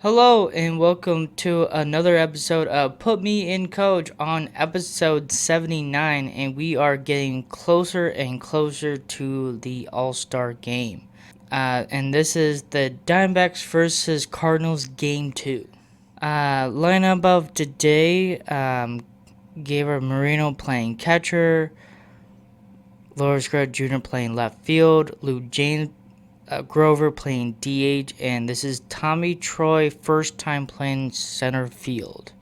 Hello and welcome to another episode of Put Me in Coach on episode 79, and we are getting closer and closer to the All-Star game. And this is the Diamondbacks versus Cardinals game 2. Lineup of today, Gabriel Marino playing catcher, Loris Gregg Jr. playing left field, Lou James Grover playing DH, and this is Tommy Troy first time playing center field.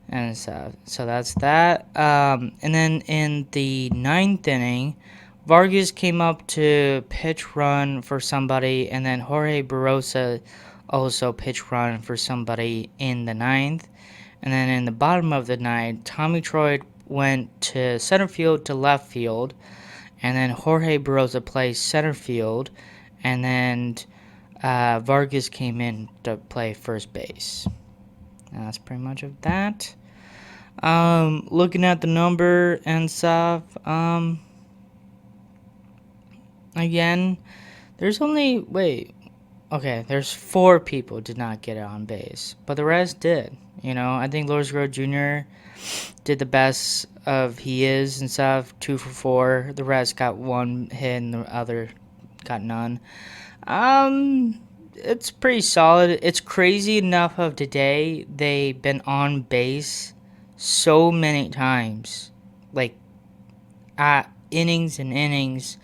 And so that's that. And then in the ninth inning, Vargas came up to pitch run for somebody, and then Jorge Barosa also pitch run for somebody in the ninth. And then in the bottom of the ninth, Tommy Troy went to center field to left field, and then Jorge Barosa plays center field, and then Vargas came in to play first base. And that's pretty much of that. Looking at the number and stuff, again, there's there's 4 people did not get it on base, but the rest did. I think Loris Gregg Jr. did the best of he is and stuff, 2 for 4. The rest got 1 hit and the other got none. It's pretty solid. It's crazy enough of today they've been on base so many times, like innings and innings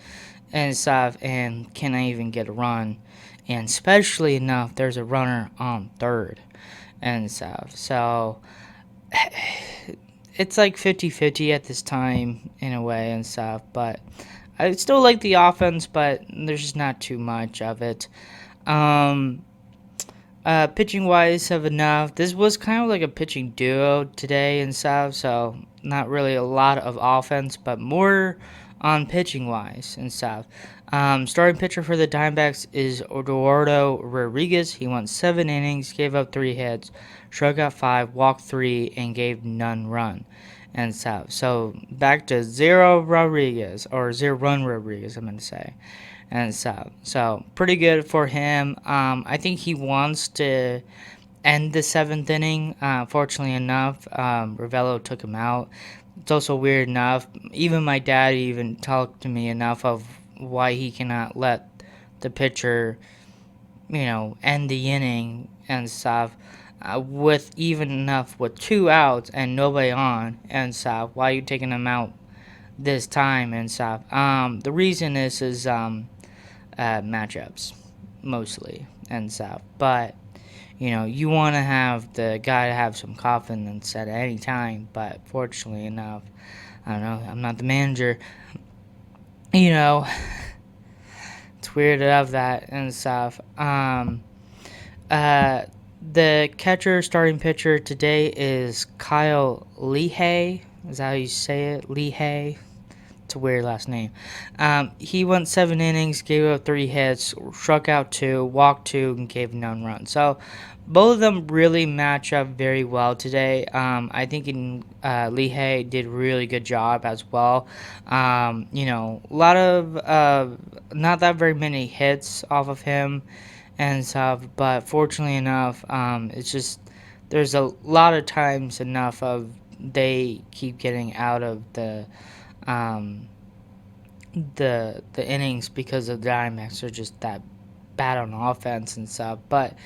and stuff, and cannot even get a run. And especially enough, there's a runner on third and stuff. So it's like 50-50 at this time in a way and stuff, but I still like the offense, but there's just not too much of it. Pitching wise, have enough. This was kind of like a pitching duo today and stuff, so not really a lot of offense, but more on pitching wise and stuff. Starting pitcher for the Diamondbacks is Eduardo Rodriguez. He went 7 innings, gave up 3 hits, struck out 5, walked 3, and gave none run and stuff. So back to 0 Rodriguez, or 0 run Rodriguez, I'm going to say. And stuff. So pretty good for him. I think he wants to end the 7th inning. Fortunately enough, Ravello took him out. It's also weird enough. Even my dad even talked to me enough of why he cannot let the pitcher, end the inning and stuff. With even enough with 2 outs and nobody on and stuff. Why are you taking him out this time and stuff? The reason is matchups mostly and stuff, but you want to have the guy to have some confidence at any time. But fortunately enough, I don't know, I'm not the manager. It's weird to have that and stuff. The catcher starting pitcher today is Kyle Lehigh. Is that how you say it? Lehigh? It's a weird last name. He went 7 innings, gave up 3 hits, struck out 2, walked 2, and gave none runs. So both of them really match up very well today. I think Lehigh did a really good job as well. A lot of not that very many hits off of him and stuff, but fortunately enough, it's just there's a lot of times enough of they keep getting out of um, the innings because the Diamondbacks are just that bad on offense and stuff. But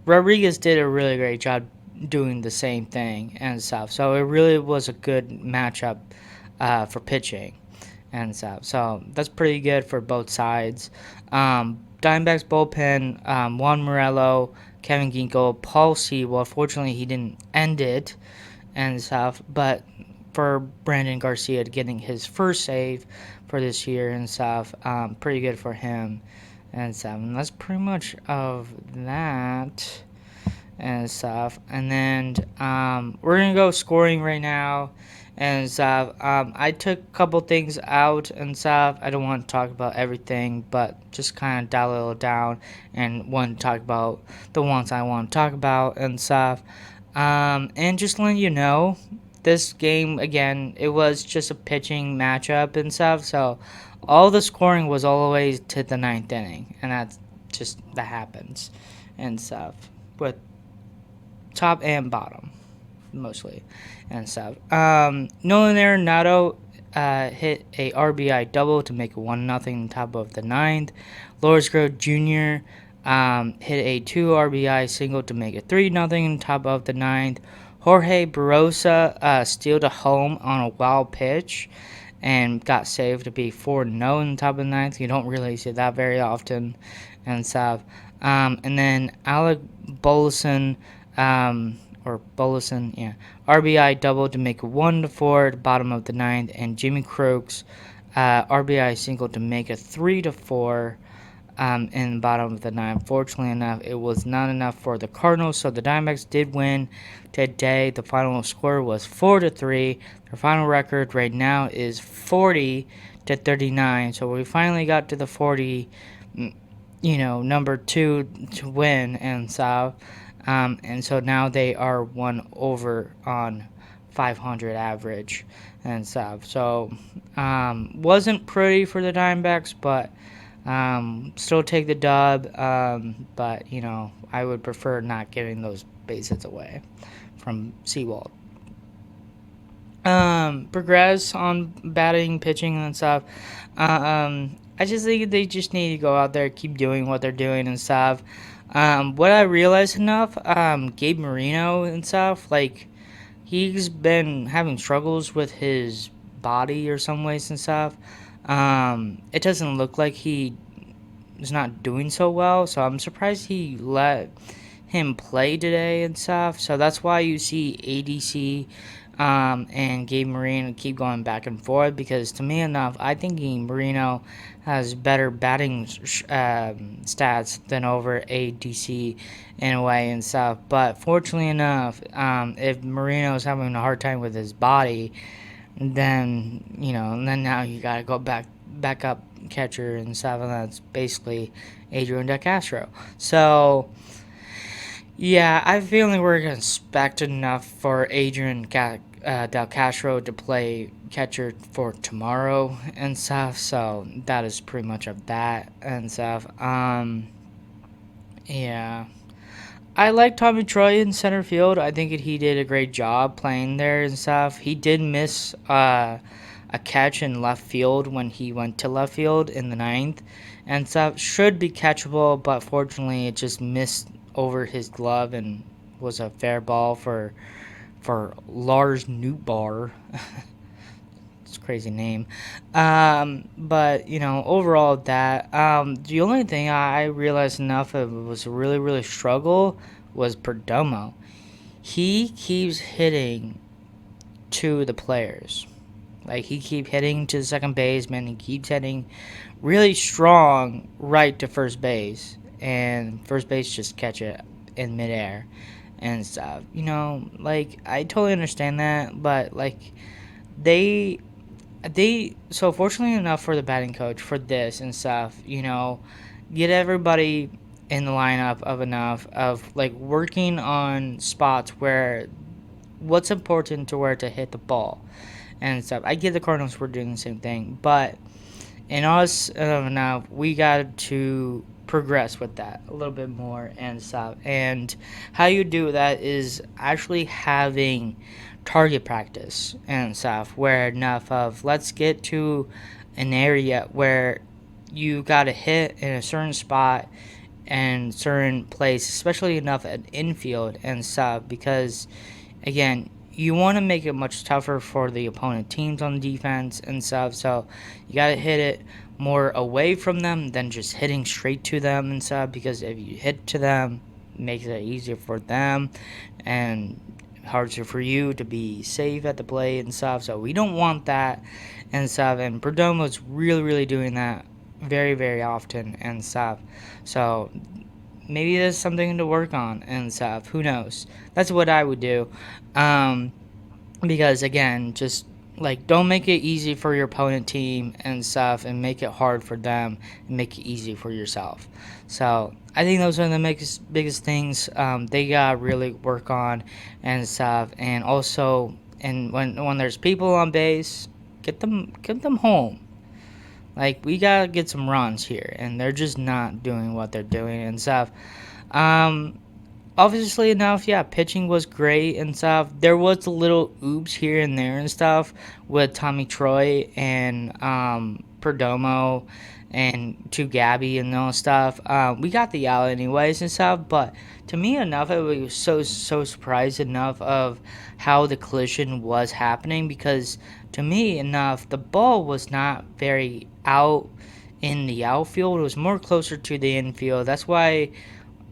Rodriguez did a really great job doing the same thing and stuff. So it really was a good matchup for pitching and stuff. So that's pretty good for both sides. Diamondbacks bullpen, Juan Morello, Kevin Ginkel, Paul Sewell. Fortunately, he didn't end it and stuff, but for Brandon Garcia getting his first save for this year and stuff, pretty good for him and stuff. And that's pretty much of that and stuff. And then we're gonna go scoring right now and stuff. I took a couple things out and stuff. I don't want to talk about everything, but just kind of dial it down and want to talk about the ones I want to talk about and stuff. And just letting you know, this game again, it was just a pitching matchup and stuff. So all the scoring was all the way to the 9th inning, and that happens and stuff. with top and bottom mostly and stuff. Nolan Arenado hit a RBI double to make it 1-0 top of the ninth. Loris Grove Jr. Hit a 2 RBI single to make it 3-0 top of the ninth. Jorge Barosa stealed a home on a wild pitch and got saved to be 4-0 in the top of the ninth. You don't really see that very often and stuff. And then Alec Bolson, RBI double to make it 1-4 at the bottom of the ninth, and Jimmy Croaks RBI single to make it 3-4 in the bottom of the ninth. Fortunately enough, it was not enough for the Cardinals, so the Diamondbacks did win today. The final score was 4-3. Their final record right now is 40-39. So we finally got to the 40, number 2 to win and stuff. And so now they are 1 over on 500 average and stuff. So wasn't pretty for the Diamondbacks, but still take the dub. But I would prefer not giving those bases away from Seawald. Progress on batting, pitching, and stuff. I just think they just need to go out there, keep doing what they're doing and stuff. What I realized enough, Gabe Marino and stuff, like, he's been having struggles with his body or some ways and stuff. It doesn't look like he is not doing so well, so I'm surprised he let him play today and stuff. So that's why you see ADC and Gabe Marino keep going back and forth, because to me enough, I think Marino has better batting stats than over ADC in a way and stuff. But fortunately enough, if Marino is having a hard time with his body, then now you gotta go back up catcher and stuff, and that's basically Adrian De Castro. So yeah, I have a feeling we're going to expect enough for Adrian Del Castro to play catcher for tomorrow and stuff. So that is pretty much of that and stuff. Yeah. I like Tommy Troy in center field. I think he did a great job playing there and stuff. He did miss a catch in left field when he went to left field in the ninth and stuff. Should be catchable, but fortunately it just missed over his glove and was a fair ball for Lars Nootbaar. It's a crazy name. But overall that the only thing I realized enough of was really, really struggle was Perdomo. He keeps hitting to the players. Like, he keeps hitting to the second baseman. He keeps hitting really strong right to first base. And first base just catch it in midair and stuff. Like, I totally understand that. But, like, so fortunately enough for the batting coach for this and stuff, get everybody in the lineup of enough of, like, working on spots where what's important to where to hit the ball and stuff. I get the Cardinals were doing the same thing, but in us now we got to progress with that a little bit more and stuff. And how you do that is actually having target practice and stuff, where enough of let's get to an area where you got to hit in a certain spot and certain place, especially enough at infield and stuff, because again, you want to make it much tougher for the opponent teams on defense and stuff. So you got to hit it more away from them than just hitting straight to them and stuff, because if you hit to them, it makes it easier for them and harder for you to be safe at the plate and stuff. So we don't want that and stuff. And Perdomo's really, really doing that very, very often and stuff. So maybe there's something to work on and stuff. Who knows? That's what I would do. Because again, just like, don't make it easy for your opponent team and stuff, and make it hard for them and make it easy for yourself. So I think those are the biggest things they gotta really work on and stuff. And also, and when there's people on base, get them home. Like, we gotta get some runs here, and they're just not doing what they're doing and stuff. obviously enough, yeah, pitching was great and stuff. There was a little oops here and there and stuff with Tommy Troy and Perdomo and to Gabby and all stuff. We got the out anyways and stuff, but to me enough, I was so surprised enough of how the collision was happening, because to me enough, the ball was not very out in the outfield. It was more closer to the infield. That's why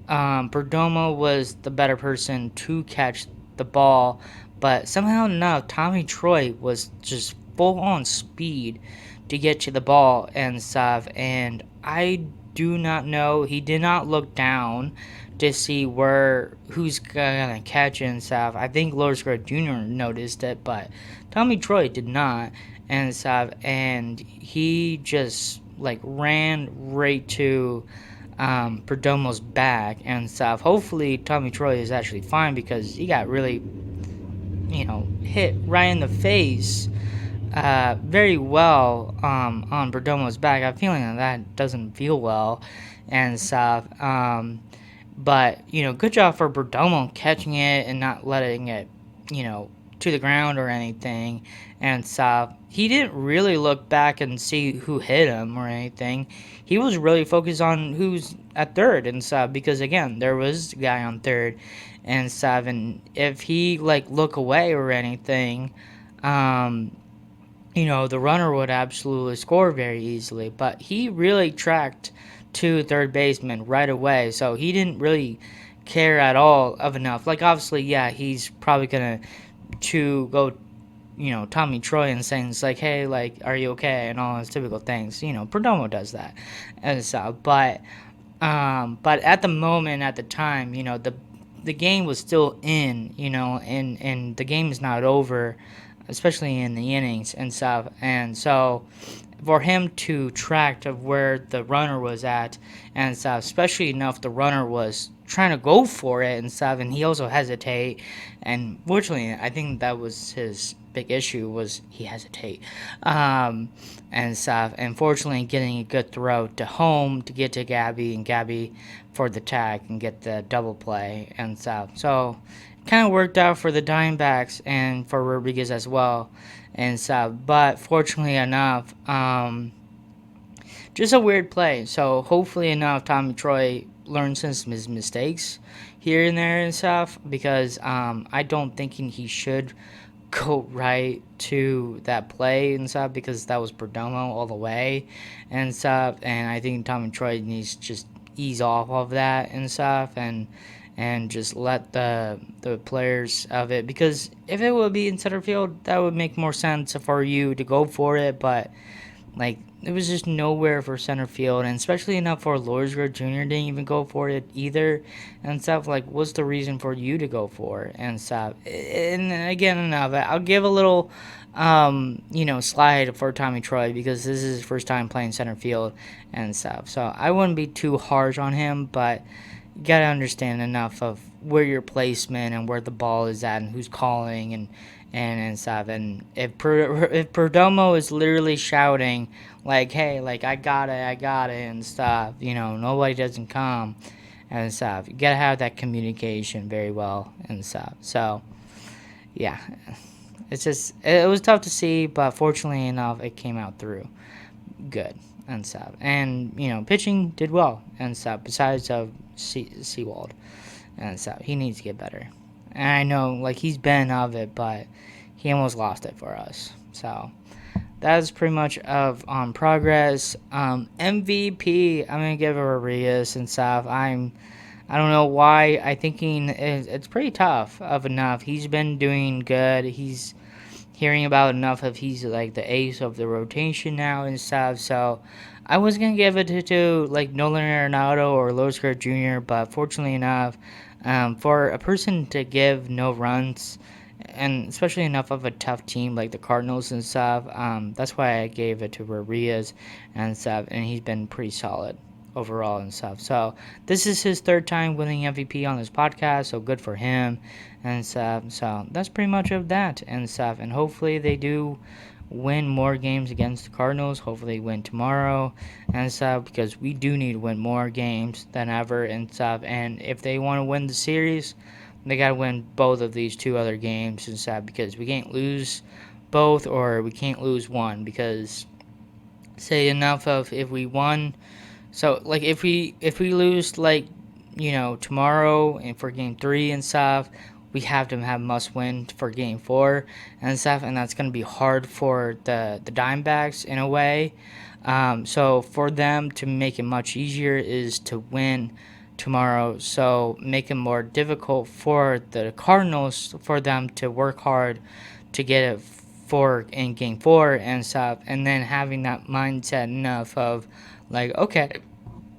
Perdomo was the better person to catch the ball, but somehow enough, Tommy Troy was just full on speed to get to the ball and stuff. And I do not know. He did not look down to see who's gonna catch it and stuff. I think Lourdes Jr. noticed it, but Tommy Troy did not and stuff. And he just like ran right to Perdomo's back and stuff. Hopefully, Tommy Troy is actually fine, because he got really, hit right in the face very well on Perdomo's back. I'm feeling that doesn't feel well and stuff. But, good job for Perdomo catching it and not letting it, to the ground or anything and stuff. He didn't really look back and see who hit him or anything. He was really focused on who's at third and stuff, because again, there was a guy on third and stuff. And if he look away or anything, the runner would absolutely score very easily. But he really tracked to third baseman right away, so he didn't really care at all of enough. Obviously, yeah, he's probably gonna to go, Tommy Troy and saying it's hey, are you okay, and all those typical things. Perdomo does that and stuff. But at the moment, at the time, the game was still in, and the game is not over, especially in the innings and stuff. And so for him to track of where the runner was at and stuff, especially enough the runner was trying to go for it and stuff, and he also hesitate. And fortunately, I think that was his big issue, was he hesitate and stuff. And fortunately, getting a good throw to home to get to Gabby, and Gabby for the tag and get the double play and stuff. So kind of worked out for the Diamondbacks and for Rodriguez as well and stuff. But fortunately enough, just a weird play. So hopefully enough, Tommy Troy learns his mistakes here and there and stuff, because I don't think he should go right to that play and stuff, because that was Perdomo all the way and stuff. And I think Tommy Troy needs to just ease off of that and stuff, and just let the players of it, because if it would be in center field, that would make more sense for you to go for it. But it was just nowhere for center field, and especially enough for Lourdes Jr. didn't even go for it either and stuff. What's the reason for you to go for it and stuff? And again, enough, I'll give a little slide for Tommy Troy, because this is his first time playing center field and stuff. So I wouldn't be too harsh on him, but you gotta understand enough of where your placement and where the ball is at and who's calling and stuff. And if Perdomo is literally shouting hey, I got it and stuff, nobody doesn't come and stuff. You gotta have that communication very well and stuff. So yeah, it was tough to see, but fortunately enough, it came out through good and stuff. And pitching did well and stuff. Besides Seawald and stuff, he needs to get better. And I know he's been of it, but he almost lost it for us. So that's pretty much of progress. MVP, I'm gonna give it Arias and stuff. I don't know why. I thinking it's pretty tough of enough. He's been doing good. He's hearing about enough of he's the ace of the rotation now and stuff. So I was gonna give it to Nolan Arenado or Lourdes Jr., but fortunately enough, for a person to give no runs, and especially enough of a tough team like the Cardinals and stuff, that's why I gave it to Rodriguez and stuff, and he's been pretty solid overall and stuff. So this is his third time winning MVP on this podcast, so good for him and stuff. So that's pretty much of that and stuff, and hopefully they do win more games against the Cardinals. Hopefully, win tomorrow and stuff, because we do need to win more games than ever and stuff. And if they want to win the series, they got to win both of these two other games and stuff, because we can't lose both, or we can't lose one, because say enough of if we won. So like if we lose, like, tomorrow and for game 3 and stuff, we have to have must win for game 4 and stuff, and that's going to be hard for the Diamondbacks in a way. So for them to make it much easier is to win tomorrow, so make it more difficult for the Cardinals, for them to work hard to get it for in game 4 and stuff, and then having that mindset enough of like, okay,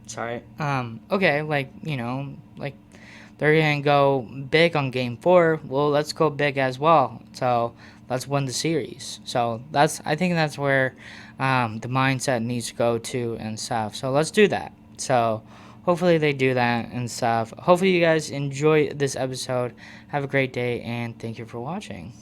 sorry, okay, like, like they're gonna go big on game 4, well, let's go big as well, so let's win the series. So I think that's where the mindset needs to go to and stuff, so let's do that. So hopefully they do that and stuff. Hopefully you guys enjoy this episode. Have a great day, and thank you for watching.